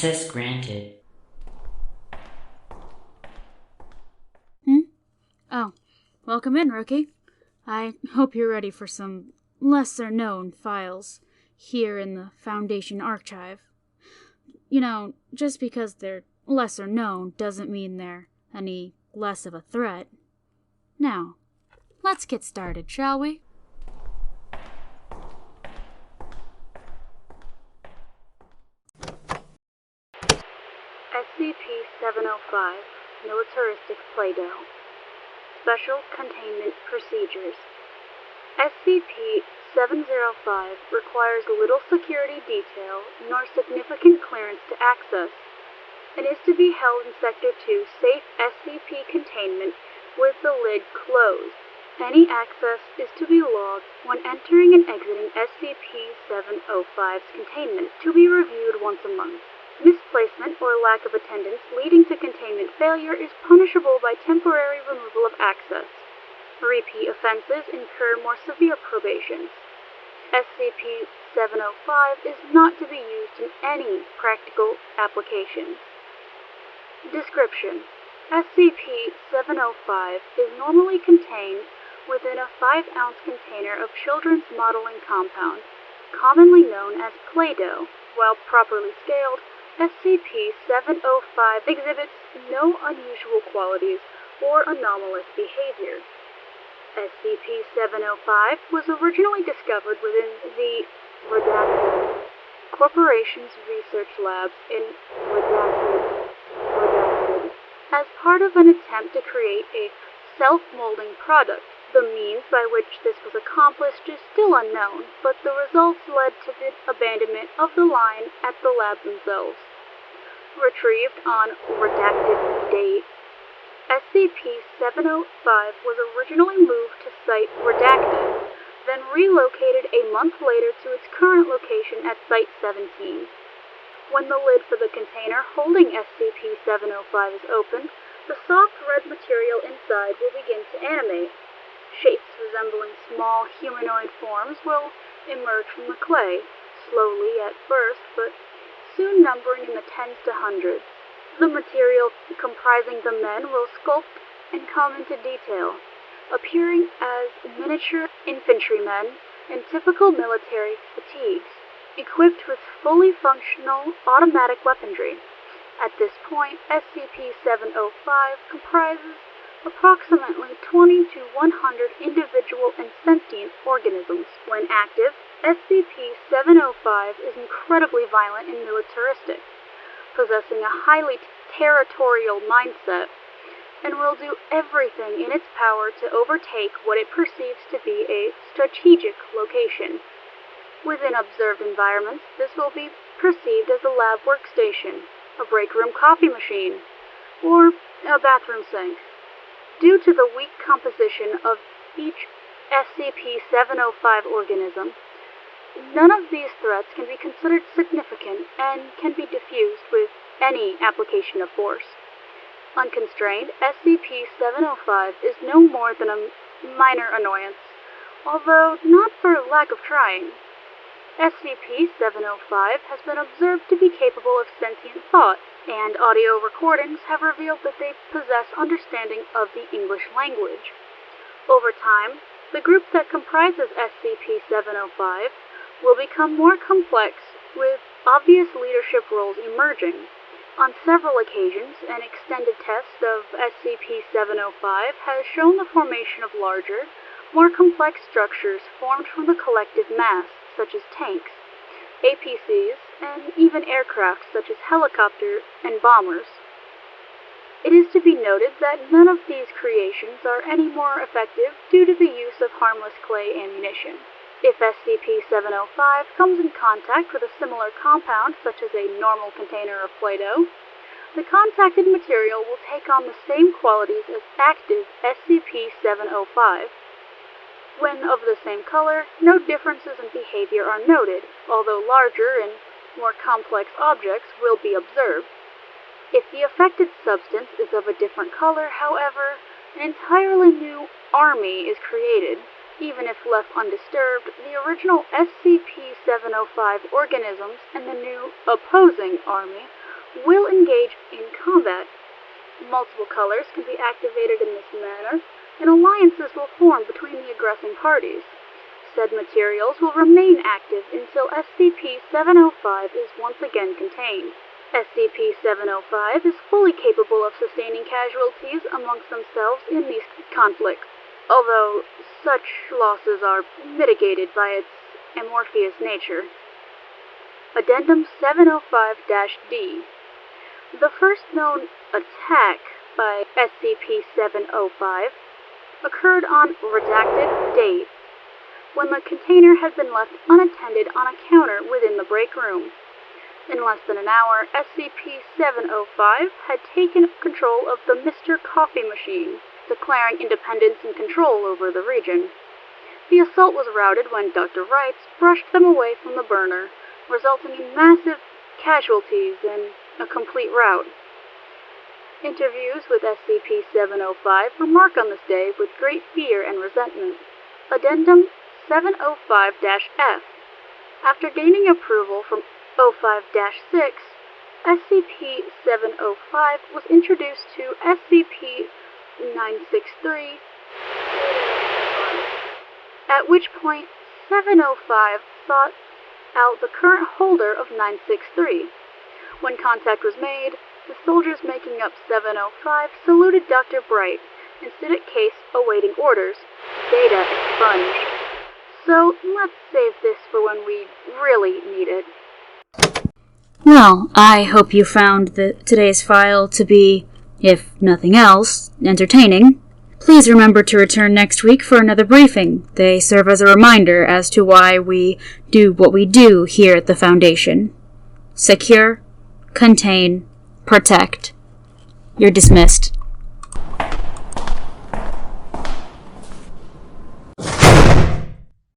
Access granted. Oh, welcome in, rookie. I hope you're ready for some lesser-known files here in the Foundation Archive. You know, just because they're lesser known doesn't mean they're any less of a threat. Now, let's get started, shall we? SCP-705, Militaristic Play-Doh. Special Containment Procedures. SCP-705 requires little security detail nor significant clearance to access, and is to be held in Sector 2 safe SCP containment with the lid closed. Any access is to be logged when entering and exiting SCP-705's containment, to be reviewed once a month. Misplacement or lack of attendance leading to containment failure is punishable by temporary removal of access. Repeat offenses incur more severe probation. SCP-705 is not to be used in any practical applications. Description: SCP-705 is normally contained within a 5-ounce container of children's modeling compound, commonly known as Play-Doh. While properly scaled, SCP-705 exhibits no unusual qualities or anomalous behavior. SCP-705 was originally discovered within the Redacted Corporation's research labs in Redacted as part of an attempt to create a self-molding product. The means by which this was accomplished is still unknown, but the results led to the abandonment of the line at the lab themselves. Retrieved on Redacted date, SCP-705 was originally moved to Site Redacted, then relocated a month later to its current location at Site 17. When the lid for the container holding SCP-705 is opened, the soft red material inside will begin to animate. Shapes resembling small humanoid forms will emerge from the clay, slowly at first, but soon numbering in the tens to hundreds. The material comprising the men will sculpt and come into detail, appearing as miniature infantrymen in typical military fatigues, equipped with fully functional automatic weaponry. At this point, SCP-705 comprises approximately 20 to 100 individual and sentient organisms. When active, SCP-705 is incredibly violent and militaristic, possessing a highly territorial mindset, and will do everything in its power to overtake what it perceives to be a strategic location. Within observed environments, this will be perceived as a lab workstation, a break room coffee machine, or a bathroom sink. Due to the weak composition of each SCP-705 organism, none of these threats can be considered significant and can be diffused with any application of force. Unconstrained, SCP-705 is no more than a minor annoyance, although not for lack of trying. SCP-705 has been observed to be capable of sentient thought, and audio recordings have revealed that they possess understanding of the English language. Over time, the group that comprises SCP-705 will become more complex, with obvious leadership roles emerging. On several occasions, an extended test of SCP-705 has shown the formation of larger, more complex structures formed from the collective mass, such as tanks, APCs, and even aircraft such as helicopters and bombers. It is to be noted that none of these creations are any more effective due to the use of harmless clay ammunition. If SCP-705 comes in contact with a similar compound, such as a normal container of Play-Doh, the contacted material will take on the same qualities as active SCP-705. When of the same color, no differences in behavior are noted, although larger and more complex objects will be observed. If the affected substance is of a different color, however, an entirely new army is created. Even if left undisturbed, the original SCP-705 organisms and the new opposing army will engage in combat. Multiple colors can be activated in this manner, and alliances will form between the aggressing parties. Said materials will remain active until SCP-705 is once again contained. SCP-705 is fully capable of sustaining casualties amongst themselves in these conflicts, although such losses are mitigated by its amorphous nature. Addendum 705-D. The first known attack by SCP-705 occurred on redacted date, when the container had been left unattended on a counter within the break room. In less than an hour, SCP-705 had taken control of the Mr. Coffee machine, declaring independence and control over the region. The assault was routed when Dr. Wrights brushed them away from the burner, resulting in massive casualties and a complete rout. Interviews with SCP-705 remark on this day with great fear and resentment. Addendum 705-F. After gaining approval from 05-6, SCP-705 was introduced to SCP-963, at which point 705 sought out the current holder of 963. When contact was made, the soldiers making up 705 saluted Dr. Bright and stood at case awaiting orders. Data expunged. So let's save this for when we really need it. Well, I hope you found today's file to be, if nothing else, entertaining. Please remember to return next week for another briefing. They serve as a reminder as to why we do what we do here at the Foundation. Secure, contain, protect. You're dismissed.